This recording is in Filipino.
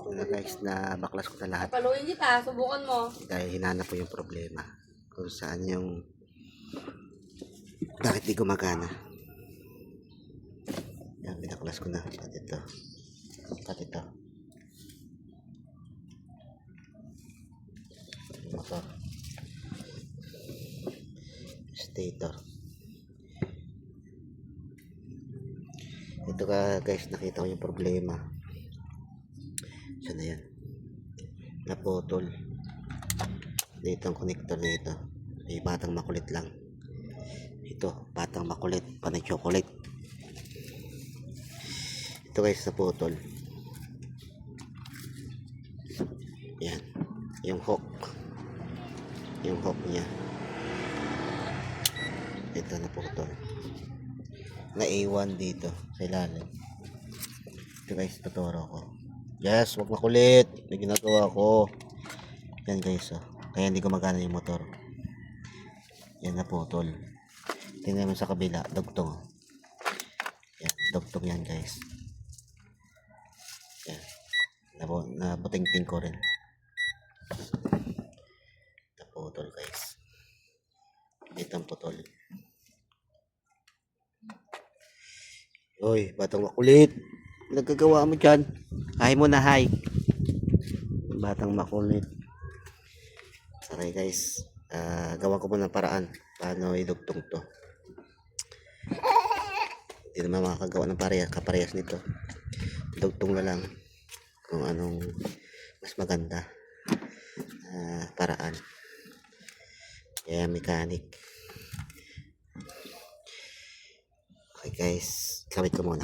Na guys, na baklas ko na lahat. Paluin kita, subukan mo. Dahil hinanap ko yung problema. Kung saan yung bakit di gumagana. Yan, binaklas ko na. Pati ito. Pati ito. Motor. Stator. Ito ka guys, nakita ko yung problema. Saan na yan? Naputol. Dito ang connector nito. May batang makulit lang. Ito, batang makulit. Panay chocolate. Ito guys, naputol. Yan. Yung hook. Yung hook niya. Ito naputol. Na A1 dito sa ilalim. Ito guys, tuturo ko. Yes, wag makulit. May ginagawa ko. Yan guys, oh. Kaya hindi gumagana yung motor. Yan naputol. Tingnan mo sa kabila, dugtong. Yan, dugtong yan guys. Yan. Nabuting-ting ko rin. Naputol guys. Dito ang putol. Hoy, batang makulit. Nagkagawa mo dyan. Hi mo na, hi. Batang makulit. Okay guys. Gawa ko muna ng paraan. Paano idugtong to. Hindi naman makakagawa ng kaparehas nito. Dugtong na lang. Kung anong mas maganda. Paraan. Kaya mechanic. Okay guys. Kawit ko muna.